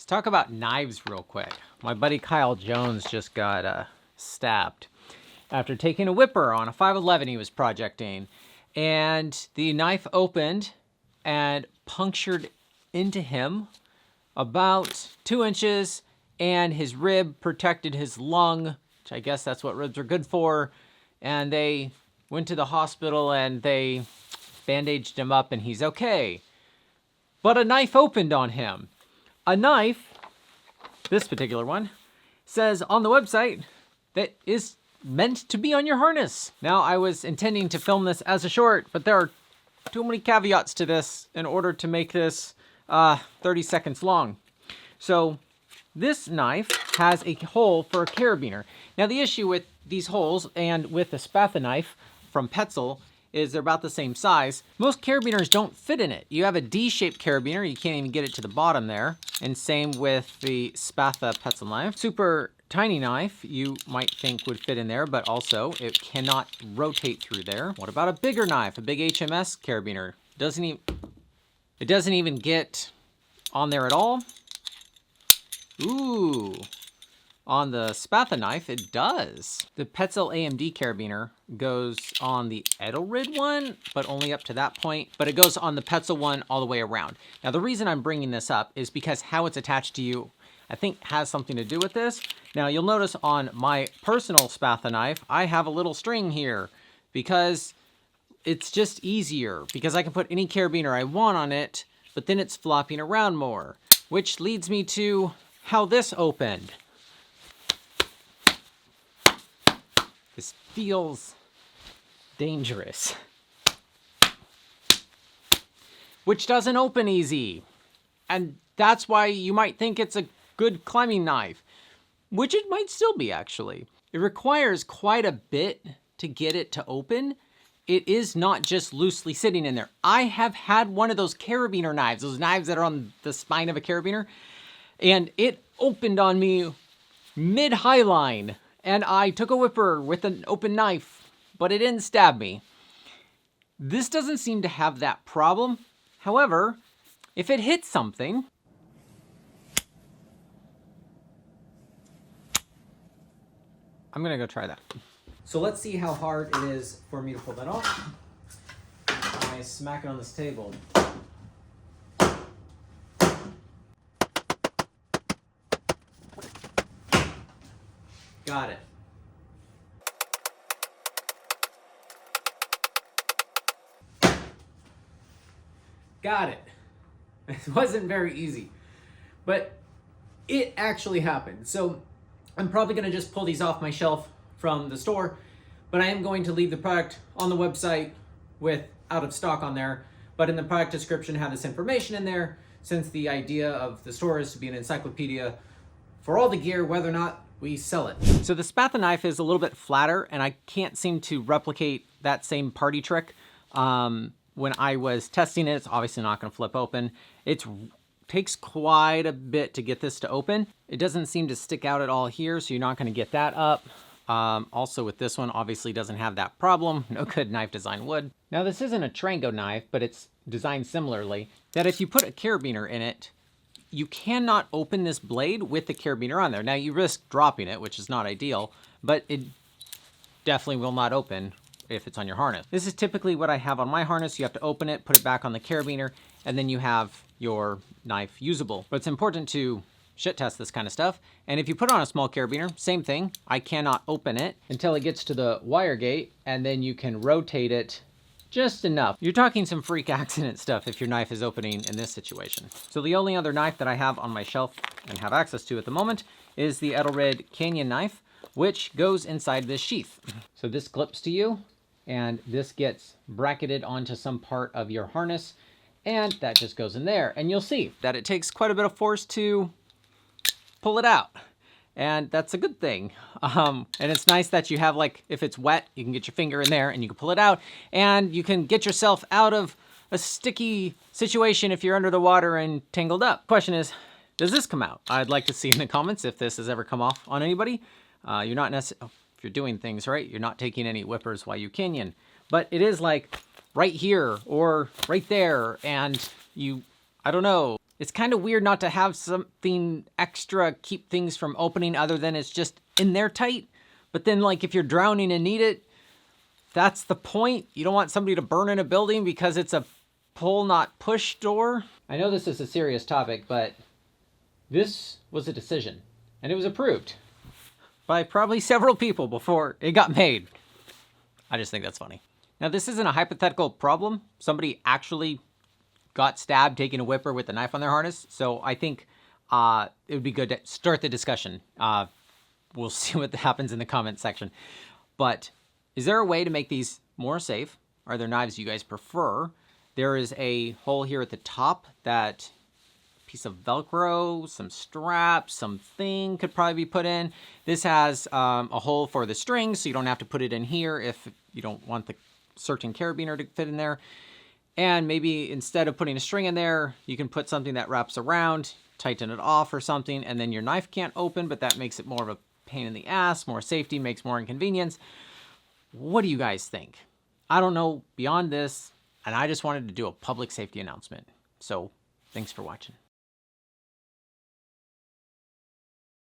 talk about knives real quick. My buddy Kyle Jones just got stabbed after taking a whipper on a 511 he was projecting. And the knife opened and punctured into him about 2 inches, and his rib protected his lung, which I guess that's what ribs are good for. And they went to the hospital and they bandaged him up and he's okay. But a knife opened on him. A knife, this particular one, says on the website that is meant to be on your harness. Now, I was intending to film this as a short, but there are too many caveats to this in order to make this 30 seconds long. So this knife has a hole for a carabiner. Now, the issue with these holes and with the Spatha knife from Petzl is they're about the same size. Most carabiners don't fit in it. You have a D-shaped carabiner, you can't even get it to the bottom there. And same with the Spatha Petzl knife. Super tiny knife you might think would fit in there, but also it cannot rotate through there. What about a bigger knife, a big HMS carabiner? It doesn't even get on there at all. Ooh. On the Spatha knife, it does. The Petzl AMD carabiner goes on the Edelrid one, but only up to that point. But it goes on the Petzl one all the way around. Now, the reason I'm bringing this up is because how it's attached to you, I think, has something to do with this. Now, you'll notice on my personal Spatha knife, I have a little string here because it's just easier, because I can put any carabiner I want on it, but then it's flopping around more, which leads me to how this opened. This feels dangerous. Which doesn't open easy. And that's why you might think it's a good climbing knife, which it might still be actually. It requires quite a bit to get it to open. It is not just loosely sitting in there. I have had one of those carabiner knives, those knives that are on the spine of a carabiner, and it opened on me mid-high line. And I took a whipper with an open knife, but it didn't stab me. This doesn't seem to have that problem. However, if it hits something, I'm gonna go try that. So let's see how hard it is for me to pull that off. I smack it on this table. Got it. Got it. It wasn't very easy, but it actually happened. So I'm probably gonna just pull these off my shelf from the store, but I am going to leave the product on the website with out of stock on there, but in the product description have this information in there, since the idea of the store is to be an encyclopedia for all the gear, whether or not we sell it. So the Spatha knife is a little bit flatter, and I can't seem to replicate that same party trick. When I was testing it, it's obviously not gonna flip open. It takes quite a bit to get this to open. It doesn't seem to stick out at all here, so you're not gonna get that up. Also with this one, obviously doesn't have that problem. No good knife design would. Now this isn't a Trango knife, but it's designed similarly, that if you put a carabiner in it, you cannot open this blade with the carabiner on there. Now you risk dropping it, which is not ideal, but it definitely will not open if it's on your harness. This is typically what I have on my harness. You have to open it, put it back on the carabiner, and then you have your knife usable. But it's important to shit test this kind of stuff. And if you put on a small carabiner, same thing. I cannot open it until it gets to the wire gate, and then you can rotate it just enough. You're talking some freak accident stuff if your knife is opening in this situation. So the only other knife that I have on my shelf and have access to at the moment is the Edelrid Canyon knife, which goes inside this sheath. So this clips to you, and this gets bracketed onto some part of your harness, and that just goes in there. And you'll see that it takes quite a bit of force to pull it out. And that's a good thing. And it's nice that you have, like, if it's wet, you can get your finger in there and you can pull it out, and you can get yourself out of a sticky situation if you're under the water and tangled up. Question is, does this come out? I'd like to see in the comments if this has ever come off on anybody. You're not necessarily, if you're doing things right, you're not taking any whippers while you canyon. But it is like right here or right there, and you, I don't know, It's kind of weird not to have something extra keep things from opening other than it's just in there tight. But then, like, if you're drowning and need it, that's the point. You don't want somebody to burn in a building because it's a pull, not push door. I know this is a serious topic, but this was a decision, and it was approved by probably several people before it got made. I just think that's funny. Now, this isn't a hypothetical problem. Somebody actually got stabbed taking a whipper with a knife on their harness. So I think it would be good to start the discussion. We'll see what happens in the comment section. But is there a way to make these more safe? Are there knives you guys prefer? There is a hole here at the top that piece of Velcro, some straps, something could probably be put in. This has a hole for the strings, so you don't have to put it in here if you don't want the certain carabiner to fit in there. And maybe instead of putting a string in there, you can put something that wraps around, tighten it off or something, and then your knife can't open, but that makes it more of a pain in the ass, more safety, makes more inconvenience. What do you guys think? I don't know beyond this, and I just wanted to do a public safety announcement. So thanks for watching.